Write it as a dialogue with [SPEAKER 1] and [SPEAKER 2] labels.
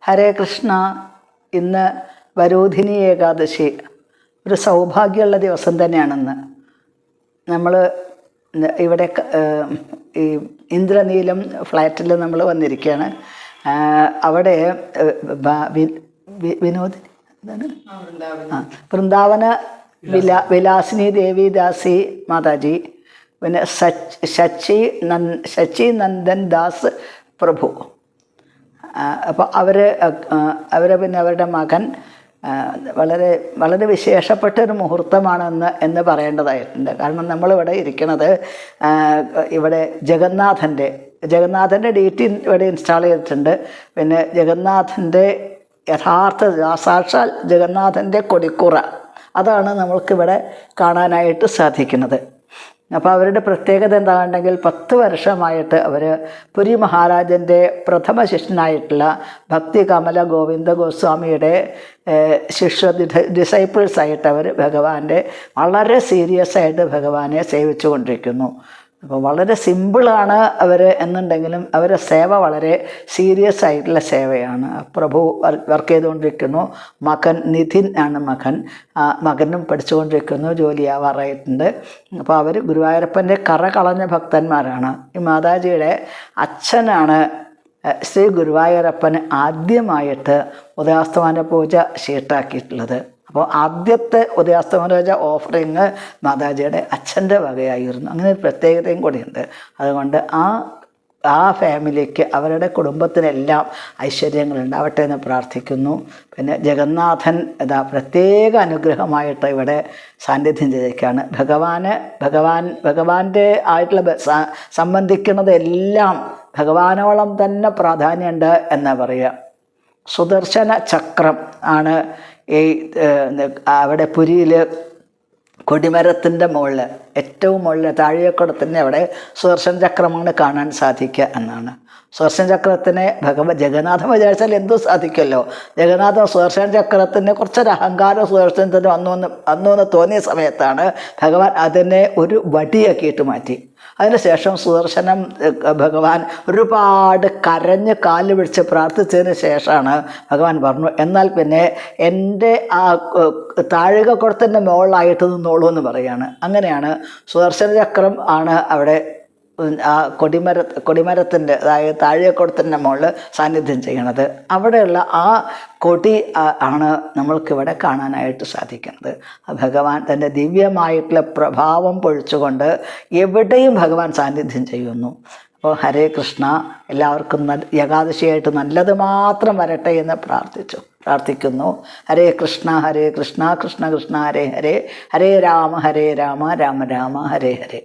[SPEAKER 1] ഹരേ കൃഷ്ണ. ഇന്ന് വരോധിനി ഏകാദശി, ഒരു സൗഭാഗ്യമുള്ള ദിവസം തന്നെയാണെന്ന്. നമ്മൾ ഇവിടെ ഈ ഇന്ദ്രനീലം ഫ്ലാറ്റിൽ നമ്മൾ വന്നിരിക്കുകയാണ്. അവിടെ വിനോദിനി എന്താണ് വൃന്ദാവന വിലാസിനി ദേവിദാസി മാതാജി, പിന്നെ ശശി നന്ദൻ ദാസ് പ്രഭു. അപ്പോൾ അവർ പിന്നെ അവരുടെ മകൻ വളരെ വളരെ വിശേഷപ്പെട്ട ഒരു മുഹൂർത്തമാണെന്ന് പറയേണ്ടതായിട്ടുണ്ട്. കാരണം നമ്മളിവിടെ ഇരിക്കുന്നത് ഇവിടെ ജഗന്നാഥൻ്റെ DT ഇവിടെ ഇൻസ്റ്റാൾ ചെയ്തിട്ടുണ്ട്. പിന്നെ ജഗന്നാഥൻ്റെ യഥാർത്ഥ സാക്ഷാൽ ജഗന്നാഥൻ്റെ കൊടിക്കുറ, അതാണ് നമ്മൾക്കിവിടെ കാണാനായിട്ട് സാധിക്കുന്നത്. അപ്പോൾ അവരുടെ പ്രത്യേകത എന്താണെന്നുണ്ടെങ്കിൽ 10 വർഷമായിട്ട് അവർ പുരി മഹാരാജൻ്റെ പ്രഥമ ശിഷ്യനായിട്ടുള്ള ഭക്തി കമല ഗോവിന്ദ ഗോസ്വാമിയുടെ ഡിസൈപ്പിൾസായിട്ട് അവർ ഭഗവാന്റെ വളരെ സീരിയസ് ആയിട്ട് ഭഗവാനെ സേവിച്ചു കൊണ്ടിരിക്കുന്നു. അപ്പോൾ വളരെ സിമ്പിളാണ് അവർ എന്നുണ്ടെങ്കിലും അവരുടെ സേവ വളരെ സീരിയസ് ആയിട്ടുള്ള സേവയാണ്. പ്രഭു വർക്ക് ചെയ്തുകൊണ്ടിരിക്കുന്നു. മകൻ നിധിൻ ആണ് മകനും പഠിച്ചുകൊണ്ടിരിക്കുന്നു, ജോലിയാവാറായിട്ടുണ്ട്. അപ്പോൾ അവർ ഗുരുവായൂരപ്പൻ്റെ കറ കളഞ്ഞ ഭക്തന്മാരാണ്. ഈ മാതാജിയുടെ അച്ഛനാണ് ശ്രീ ഗുരുവായൂരപ്പന് ആദ്യമായിട്ട് ഉദയാസ്തമന പൂജ ഷീട്ടാക്കിയിട്ടുള്ളത്. അപ്പോൾ ആദ്യത്തെ ഉദയാസ്തമന പൂജ ഓഫറിങ് മാതാജിയുടെ അച്ഛൻ്റെ വകയായിരുന്നു. അങ്ങനെ ഒരു പ്രത്യേകതയും കൂടിയുണ്ട്. അതുകൊണ്ട് ആ ഫാമിലിക്ക്, അവരുടെ കുടുംബത്തിനെല്ലാം ഐശ്വര്യങ്ങളുണ്ടാവട്ടെ എന്ന് പ്രാർത്ഥിക്കുന്നു. പിന്നെ ജഗന്നാഥൻ പ്രത്യേക അനുഗ്രഹമായിട്ട് ഇവിടെ സാന്നിധ്യം ചെയ്തേക്കാണ്. ഭഗവാന്റെ ആയിട്ടുള്ള സംബന്ധിക്കുന്നതെല്ലാം ഭഗവാനോളം തന്നെ പ്രാധാന്യമുണ്ട് എന്നാ പറയുക. സുദർശന ചക്രം ആണ് ഈ അവിടെ പുരിയിൽ കൊടിമരത്തിൻ്റെ മുകളിൽ, ഏറ്റവും മുകളിൽ താഴെക്കുടത്തിൻ്റെ അവിടെ സുദർശന ചക്രമാണ് കാണാൻ സാധിക്കുക എന്നാണ്. സുദർശന ചക്രത്തിനെ ജഗന്നാഥൻ വിചാരിച്ചാൽ എന്തും സാധിക്കുമല്ലോ. ജഗന്നാഥൻ സുദർശന ചക്രത്തിന് കുറച്ചൊരു അഹങ്കാരം സുദർശനത്തിന് വന്നു തോന്നിയ സമയത്താണ് ഭഗവാൻ അതിനെ ഒരു വടിയാക്കിയിട്ട് മാറ്റി. അതിനുശേഷം സുദർശനം ഭഗവാൻ ഒരുപാട് കരഞ്ഞ് കാല് പിടിച്ച് പ്രാർത്ഥിച്ചതിന് ശേഷമാണ് ഭഗവാൻ പറഞ്ഞു, എന്നാൽ പിന്നെ എൻ്റെ ആ താഴികക്കുടത്തിൻ്റെ മുകളിലായിട്ട് നിന്നോളൂ എന്ന് പറയുകയാണ്. അങ്ങനെയാണ് സുദർശന ചക്രം ആണ് അവിടെ ആ കൊടിമരത്തിൻ്റെ, അതായത് താഴെക്കുടത്തിൻ്റെ മുകളിൽ സാന്നിധ്യം ചെയ്യണത്. അവിടെയുള്ള ആ കൊടി ആണ് നമ്മൾക്കിവിടെ കാണാനായിട്ട് സാധിക്കുന്നത്. ഭഗവാൻ തൻ്റെ ദിവ്യമായിട്ടുള്ള പ്രഭാവം പൊഴിച്ചുകൊണ്ട് എവിടെയും ഭഗവാൻ സാന്നിധ്യം ചെയ്യുന്നു. അപ്പോൾ ഹരേ കൃഷ്ണ, എല്ലാവർക്കും ഏകാദശിയായിട്ട് നല്ലത് മാത്രം വരട്ടെ എന്ന് പ്രാർത്ഥിക്കുന്നു. ഹരേ കൃഷ്ണ കൃഷ്ണ കൃഷ്ണ ഹരേ ഹരേ, ഹരേ രാമ രാമ രാമ ഹരേ ഹരേ.